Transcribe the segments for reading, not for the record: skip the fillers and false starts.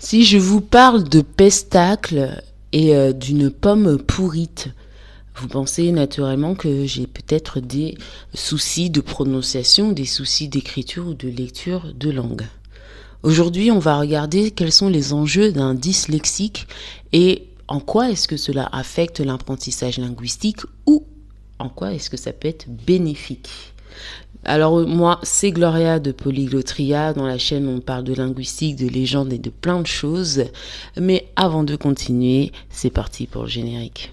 Si je vous parle de pestacle et d'une pomme pourrite, vous pensez naturellement que j'ai peut-être des soucis de prononciation, des soucis d'écriture ou de lecture de langue. Aujourd'hui, on va regarder quels sont les enjeux d'un dyslexique et en quoi est-ce que cela affecte l'apprentissage linguistique ou en quoi est-ce que ça peut être bénéfique. Alors moi, c'est Gloria de Polyglotria. Dans la chaîne, on parle de linguistique, de légende et de plein de choses. Mais avant de continuer, c'est parti pour le générique.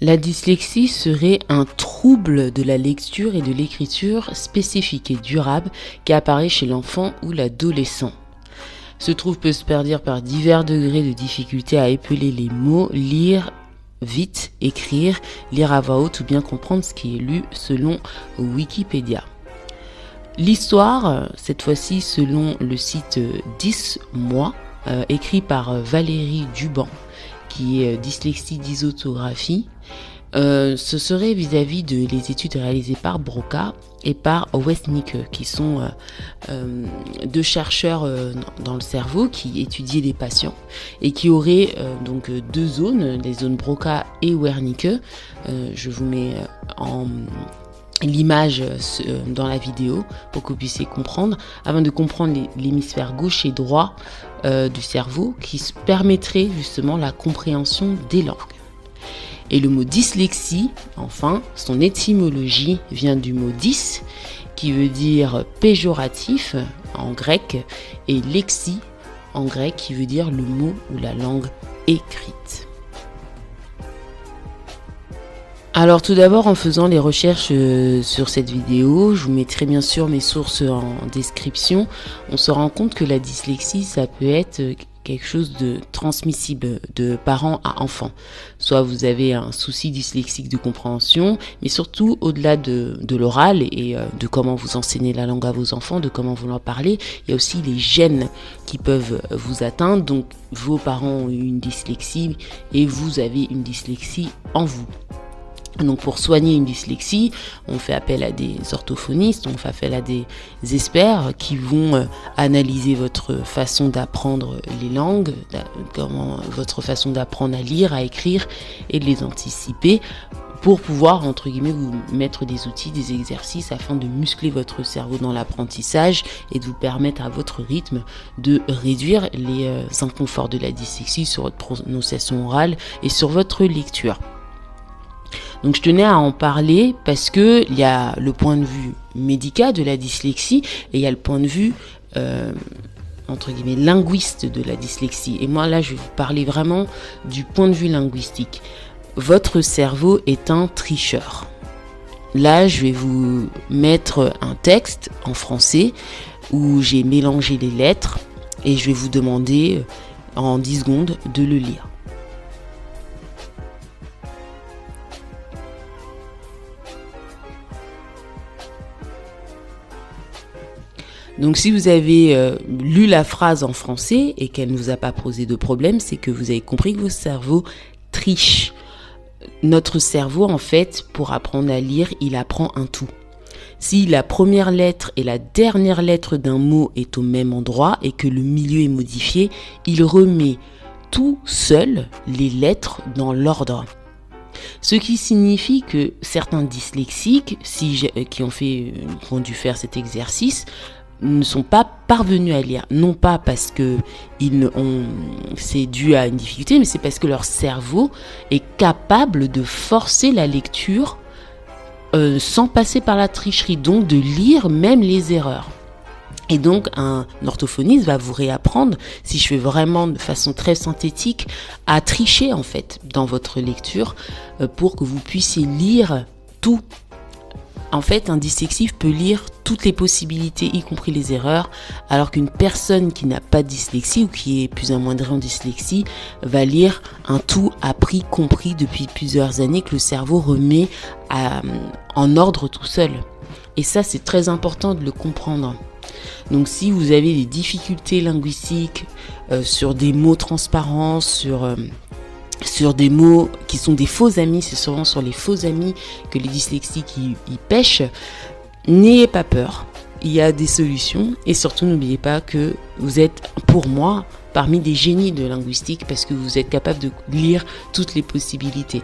La dyslexie serait un trouble de la lecture et de l'écriture spécifique et durable qui apparaît chez l'enfant ou l'adolescent. Ce trouble peut se perdir par divers degrés de difficulté à épeler les mots, lire vite, écrire, lire à voix haute ou bien comprendre ce qui est lu selon Wikipédia. L'histoire, cette fois-ci selon le site 10 mois, écrit par Valérie Duban, qui est dyslexie dysorthographie, ce serait vis-à-vis de les études réalisées par Broca et par Westnicke, qui sont deux chercheurs dans le cerveau qui étudiaient les patients et qui auraient donc deux zones, les zones Broca et Wernicke. Je vous mets en l'image dans la vidéo pour que vous puissiez comprendre, afin de comprendre l'hémisphère gauche et droit du cerveau qui permettrait justement la compréhension des langues. Et le mot dyslexie, enfin, son étymologie vient du mot dys qui veut dire péjoratif en grec et lexie en grec qui veut dire le mot ou la langue écrite. Alors tout d'abord, en faisant les recherches sur cette vidéo, je vous mettrai bien sûr mes sources en description, on se rend compte que la dyslexie, ça peut être quelque chose de transmissible de parents à enfants. Soit vous avez un souci dyslexique de compréhension, mais surtout au-delà de l'oral et de comment vous enseignez la langue à vos enfants, de comment vous leur parlez, il y a aussi les gènes qui peuvent vous atteindre. Donc vos parents ont eu une dyslexie et vous avez une dyslexie en vous. Donc pour soigner une dyslexie, on fait appel à des orthophonistes, on fait appel à des experts qui vont analyser votre façon d'apprendre les langues, votre façon d'apprendre à lire, à écrire et de les anticiper pour pouvoir, entre guillemets, vous mettre des outils, des exercices afin de muscler votre cerveau dans l'apprentissage et de vous permettre à votre rythme de réduire les inconforts de la dyslexie sur votre prononciation orale et sur votre lecture. Donc je tenais à en parler parce que il y a le point de vue médical de la dyslexie et il y a le point de vue entre guillemets linguiste de la dyslexie. Et moi là je vais vous parler vraiment du point de vue linguistique. Votre cerveau est un tricheur. Là je vais vous mettre un texte en français où j'ai mélangé les lettres et je vais vous demander en 10 secondes de le lire. Donc si vous avez lu la phrase en français et qu'elle ne vous a pas posé de problème, c'est que vous avez compris que votre cerveau triche. Notre cerveau, en fait, pour apprendre à lire, il apprend un tout. Si la première lettre et la dernière lettre d'un mot est au même endroit et que le milieu est modifié, il remet tout seul les lettres dans l'ordre. Ce qui signifie que certains dyslexiques, qui ont dû faire cet exercice, ne sont pas parvenus à lire, non pas parce que c'est dû à une difficulté, mais c'est parce que leur cerveau est capable de forcer la lecture sans passer par la tricherie, donc de lire même les erreurs. Et donc un orthophoniste va vous réapprendre, si je fais vraiment de façon très synthétique, à tricher en fait dans votre lecture pour que vous puissiez lire tout. En fait, un dyslexique peut lire toutes les possibilités, y compris les erreurs, alors qu'une personne qui n'a pas de dyslexie ou qui est plus amoindrie en dyslexie va lire un tout appris, compris depuis plusieurs années que le cerveau remet en ordre tout seul. Et ça, c'est très important de le comprendre. Donc si vous avez des difficultés linguistiques sur des mots transparents, sur des mots qui sont des faux amis, c'est souvent sur les faux amis que les dyslexiques y pêchent, n'ayez pas peur. Il y a des solutions et surtout n'oubliez pas que vous êtes, pour moi, parmi des génies de linguistique parce que vous êtes capable de lire toutes les possibilités.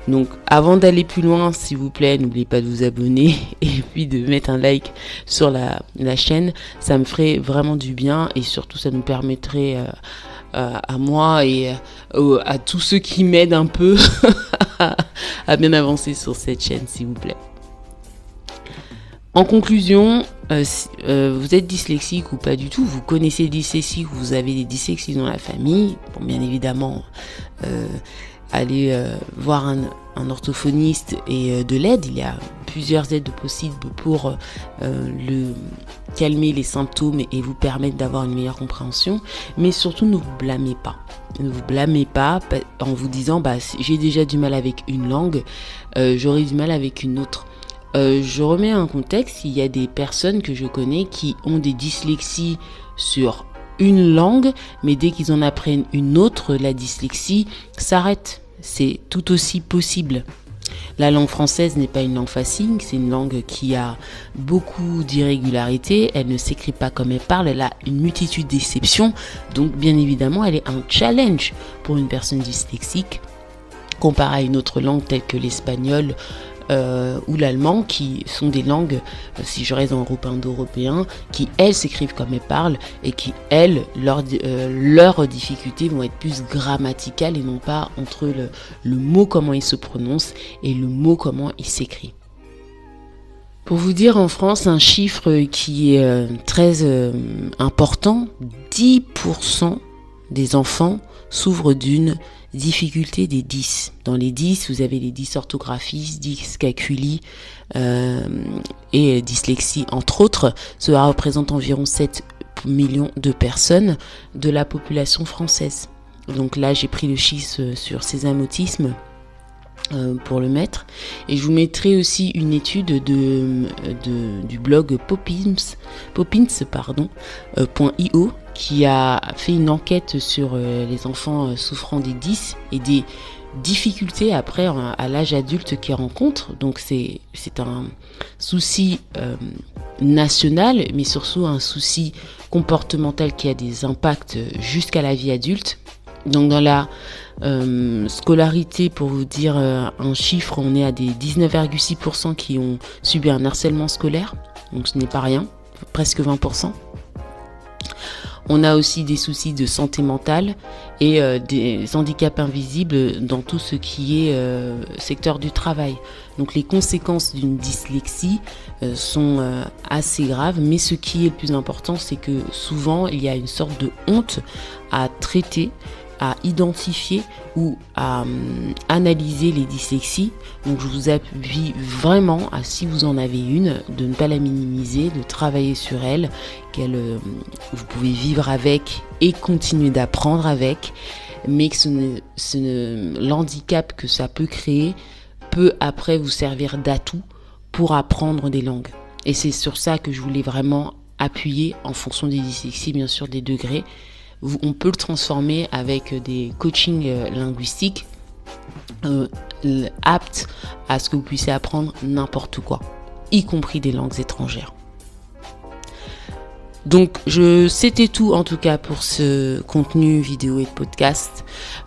Donc avant d'aller plus loin, s'il vous plaît, n'oubliez pas de vous abonner et puis de mettre un like sur la chaîne. Ça me ferait vraiment du bien et surtout ça nous permettrait à moi et à tous ceux qui m'aident un peu à bien avancer sur cette chaîne, s'il vous plaît. En conclusion, vous êtes dyslexique ou pas du tout, vous connaissez dyslexique, vous avez des dyslexiques dans la famille, bon, bien évidemment, allez voir un orthophoniste et de l'aide. Il y a plusieurs aides possibles pour calmer les symptômes et vous permettre d'avoir une meilleure compréhension. Mais surtout, ne vous blâmez pas. Ne vous blâmez pas en vous disant j'ai déjà du mal avec une langue, j'aurai du mal avec une autre. Je remets un contexte, il y a des personnes que je connais qui ont des dyslexies sur une langue, mais dès qu'ils en apprennent une autre, la dyslexie s'arrête. C'est tout aussi possible. La langue française n'est pas une langue facile, c'est une langue qui a beaucoup d'irrégularités, elle ne s'écrit pas comme elle parle, elle a une multitude d'exceptions, donc bien évidemment elle est un challenge pour une personne dyslexique, comparé à une autre langue telle que l'espagnol ou l'allemand, qui sont des langues, si je reste en groupe indo-européen, qui elles s'écrivent comme elles parlent et qui elles, leurs difficultés vont être plus grammaticales et non pas entre le mot comment il se prononce et le mot comment il s'écrit. Pour vous dire, en France, un chiffre qui est très important, 10% des enfants souffrent d'une difficulté des 10. Dans les 10, vous avez les dysarthographies, dyscalculie et dyslexie, entre autres. Cela représente environ 7 millions de personnes de la population française. Donc là, j'ai pris le chiffre sur Sésame Autisme pour le mettre. Et je vous mettrai aussi une étude du blog Poppins.io qui a fait une enquête sur les enfants souffrant des 10 et des difficultés après à l'âge adulte qu'ils rencontrent. Donc c'est un souci national, mais surtout un souci comportemental qui a des impacts jusqu'à la vie adulte. Donc dans la scolarité, pour vous dire un chiffre, on est à des 19,6% qui ont subi un harcèlement scolaire, donc ce n'est pas rien, presque 20%. On a aussi des soucis de santé mentale et des handicaps invisibles dans tout ce qui est secteur du travail. Donc les conséquences d'une dyslexie sont assez graves, mais ce qui est le plus important, c'est que souvent il y a une sorte de honte à traiter, à identifier ou à analyser les dyslexies. Donc je vous appuie vraiment à, si vous en avez une, de ne pas la minimiser, de travailler sur elle, vous pouvez vivre avec et continuer d'apprendre avec, mais que l'handicap que ça peut créer peut après vous servir d'atout pour apprendre des langues. Et c'est sur ça que je voulais vraiment appuyer, en fonction des dyslexies, bien sûr, des degrés. On peut le transformer avec des coachings linguistiques aptes à ce que vous puissiez apprendre n'importe quoi, y compris des langues étrangères. Donc c'était tout en tout cas pour ce contenu vidéo et de podcast.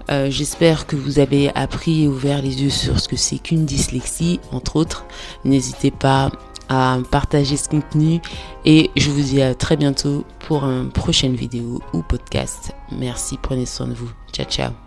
J'espère que vous avez appris et ouvert les yeux sur ce que c'est qu'une dyslexie, entre autres. N'hésitez pas à partager ce contenu et je vous dis à très bientôt pour une prochaine vidéo ou podcast. Merci, prenez soin de vous. Ciao, ciao.